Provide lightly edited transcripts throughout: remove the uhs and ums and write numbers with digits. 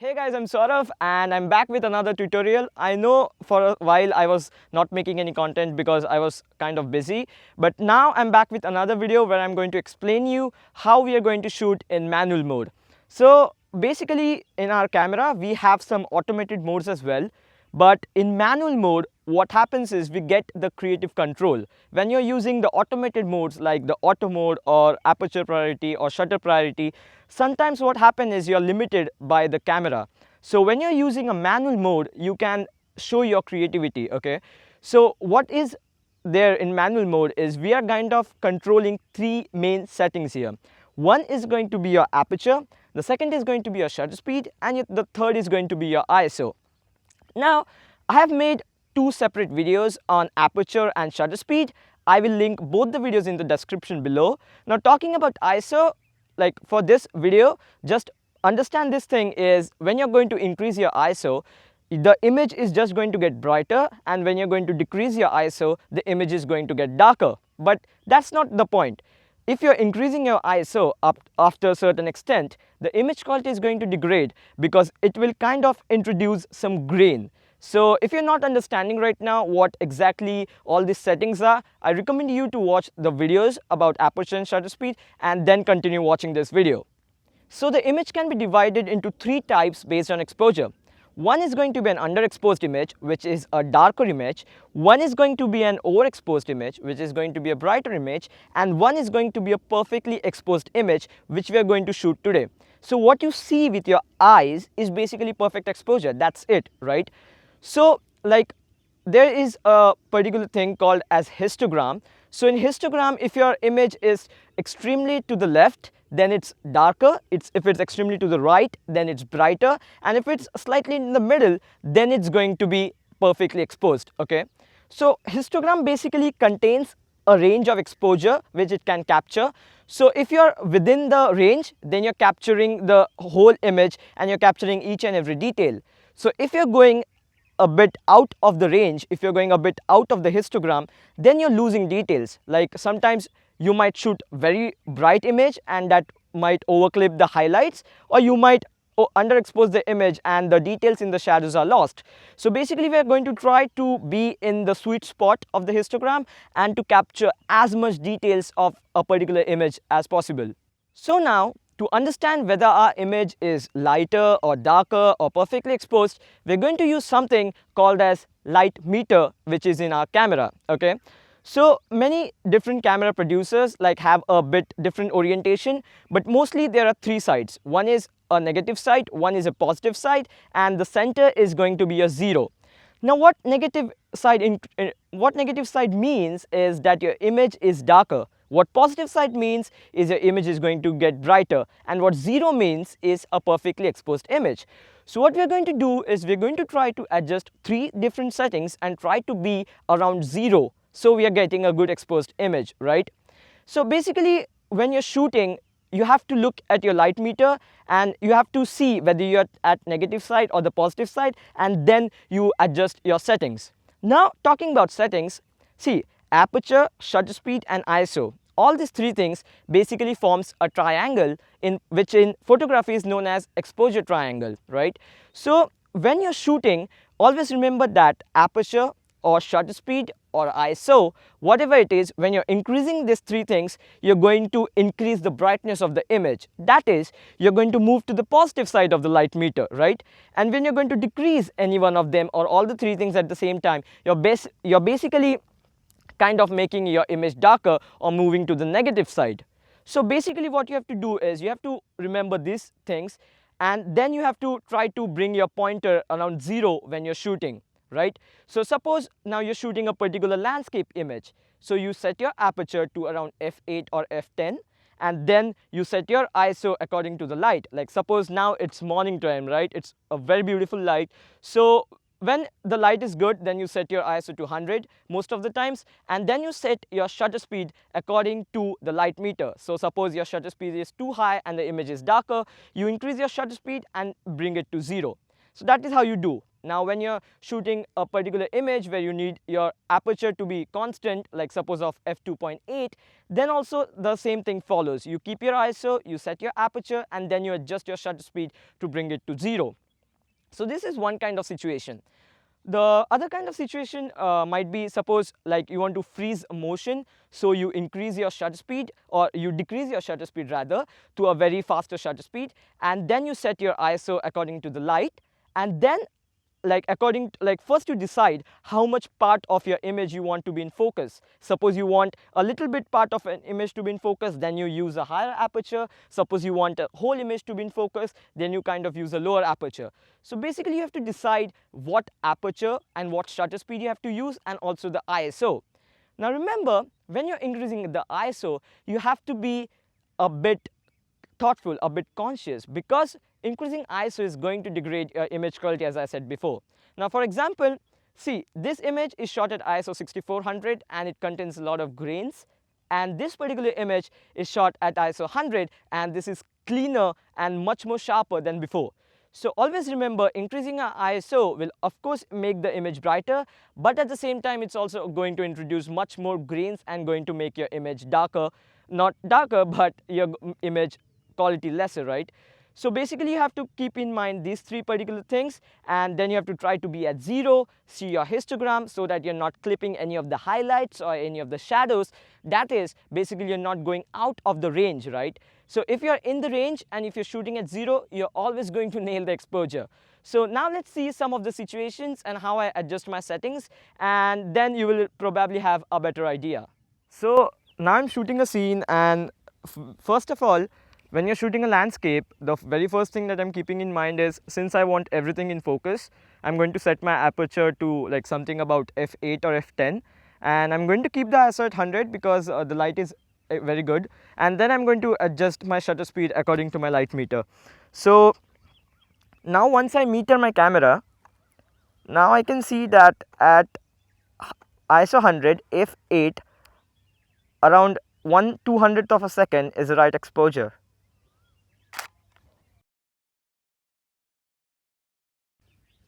Hey guys, I'm Saurav and I'm back with another tutorial. I know for a while I was not making any content because I was kind of busy, but now I'm back with another video where I'm going to explain you how we are going to shoot in manual mode. So basically in our camera we have some automated modes as well, but in manual mode what happens is we get the creative control. When you're using the automated modes like the auto mode or aperture priority or shutter priority, sometimes what happens is you're limited by the camera. So when you're using a manual mode, you can show your creativity, okay? So what is there in manual mode is we are kind of controlling three main settings here. One is going to be your aperture, the second is going to be your shutter speed, and the third is going to be your ISO. Now, I have made two separate videos on aperture and shutter speed. I will link both the videos in the description below. Now, talking about ISO, like for this video, just understand this thing is when you're going to increase your ISO, the image is just going to get brighter, and when you're going to decrease your ISO, the image is going to get darker. But that's not the point. If you're increasing your ISO up after a certain extent, the image quality is going to degrade because it will kind of introduce some grain. So if you're not understanding right now what exactly all these settings are, I recommend you to watch the videos about aperture and shutter speed and then continue watching this video. So the image can be divided into three types based on exposure. One is going to be an underexposed image, which is a darker image. One is going to be an overexposed image, which is going to be a brighter image. And one is going to be a perfectly exposed image, which we are going to shoot today. So what you see with your eyes is basically perfect exposure. That's it, right? So like there is a particular thing called as histogram. So in histogram, if your image is extremely to the left, then it's darker. If it's extremely to the right, then it's brighter. And if it's slightly in the middle, then it's going to be perfectly exposed, okay? So histogram basically contains a range of exposure which it can capture. So if you're within the range, then you're capturing the whole image and you're capturing each and every detail. So if you're going a bit out of the range, if you're going a bit out of the histogram, then you're losing details. Like sometimes you might shoot very bright image and that might overclip the highlights, or you might underexpose the image and the details in the shadows are lost. So basically we are going to try to be in the sweet spot of the histogram and to capture as much details of a particular image as possible. So now, to understand whether our image is lighter or darker or perfectly exposed, we're going to use something called as light meter, which is in our camera, okay? So many different camera producers like have a bit different orientation, but mostly there are three sides. One is a negative side, one is a positive side, and the center is going to be a zero. Now what negative side means is that your image is darker. What positive side means is your image is going to get brighter, and what zero means is a perfectly exposed image. So what we are going to do is we're going to try to adjust three different settings and try to be around zero, so we are getting a good exposed image, right? So basically when you're shooting, you have to look at your light meter and you have to see whether you're at negative side or the positive side, and then you adjust your settings. Now talking about settings, see, aperture, shutter speed and ISO. All these three things basically forms a triangle which in photography is known as exposure triangle, right? So when you're shooting, always remember that aperture or shutter speed or ISO, whatever it is, when you're increasing these three things, you're going to increase the brightness of the image. That is, you're going to move to the positive side of the light meter, right? And when you're going to decrease any one of them or all the three things at the same time, you're basically kind of making your image darker or moving to the negative side. So basically what you have to do is you have to remember these things, and then you have to try to bring your pointer around zero when you're shooting, right? So suppose now you're shooting a particular landscape image. So you set your aperture to around f8 or f10, and then you set your ISO according to the light. Like suppose now it's morning time, right? It's a very beautiful light. So when the light is good, then you set your ISO to 100 most of the times, and then you set your shutter speed according to the light meter. So suppose your shutter speed is too high and the image is darker, you increase your shutter speed and bring it to 0. So that is how you do. Now when you're shooting a particular image where you need your aperture to be constant, like suppose of f2.8, then also the same thing follows. You keep your ISO, you set your aperture, and then you adjust your shutter speed to bring it to 0. So this is one kind of situation. The other kind of situation might be, suppose like you want to freeze motion, so you increase your shutter speed, or you decrease your shutter speed rather, to a very faster shutter speed, and then you set your ISO according to the light, and then first you decide how much part of your image you want to be in focus. Suppose you want a little bit part of an image to be in focus, then you use a higher aperture. Suppose you want a whole image to be in focus, then you kind of use a lower aperture. So basically you have to decide what aperture and what shutter speed you have to use, and also the ISO. Now remember, when you're increasing the ISO, you have to be a bit thoughtful, a bit conscious, because increasing ISO is going to degrade your image quality, as I said before. Now for example, see, this image is shot at ISO 6400 and it contains a lot of grains, and this particular image is shot at ISO 100 and this is cleaner and much more sharper than before. So always remember, increasing our ISO will of course make the image brighter, but at the same time it's also going to introduce much more grains and going to make your image darker. Not darker, but your image quality lesser, right? So basically you have to keep in mind these three particular things, and then you have to try to be at 0, see your histogram so that you're not clipping any of the highlights or any of the shadows. That is, basically you're not going out of the range, right? So if you're in the range and if you're shooting at 0, you're always going to nail the exposure. So now let's see some of the situations and how I adjust my settings, and then you will probably have a better idea. So now I'm shooting a scene, and first of all, when you're shooting a landscape, the very first thing that I'm keeping in mind is, since I want everything in focus, I'm going to set my aperture to like something about f8 or f10, and I'm going to keep the ISO at 100 because the light is very good, and then I'm going to adjust my shutter speed according to my light meter. So now once I meter my camera, now I can see that at ISO 100 f8, around 1/200th of a second is the right exposure.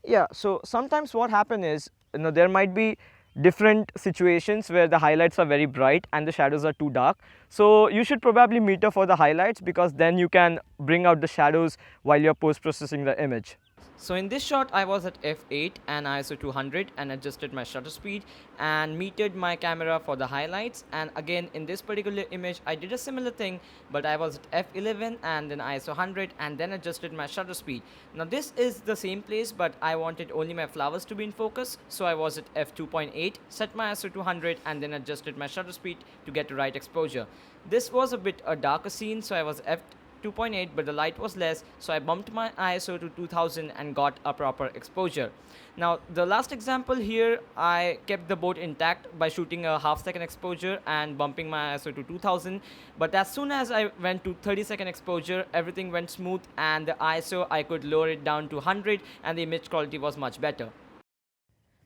Yeah, so sometimes what happens is, there might be different situations where the highlights are very bright and the shadows are too dark. So you should probably meter for the highlights, because then you can bring out the shadows while you're post-processing the image. So in this shot I was at f8 and ISO 200 and adjusted my shutter speed and metered my camera for the highlights, and again in this particular image I did a similar thing, but I was at f11 and then ISO 100 and then adjusted my shutter speed. Now this is the same place, but I wanted only my flowers to be in focus, so I was at f2.8, set my ISO 200 and then adjusted my shutter speed to get the right exposure. This was a bit a darker scene, so I was f2.8, but the light was less, so I bumped my ISO to 2000 and got a proper exposure. Now the last example here, I kept the boat intact by shooting a half-second exposure and bumping my ISO to 2000, but as soon as I went to 30-second exposure, everything went smooth and the ISO I could lower it down to 100 and the image quality was much better.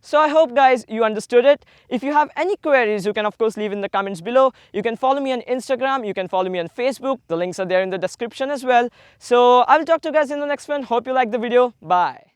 So I hope guys you understood it. If you have any queries, you can of course leave in the comments below. You can follow me on Instagram, you can follow me on Facebook. The links are there in the description as well. So I will talk to you guys in the next one. Hope you like the video. Bye.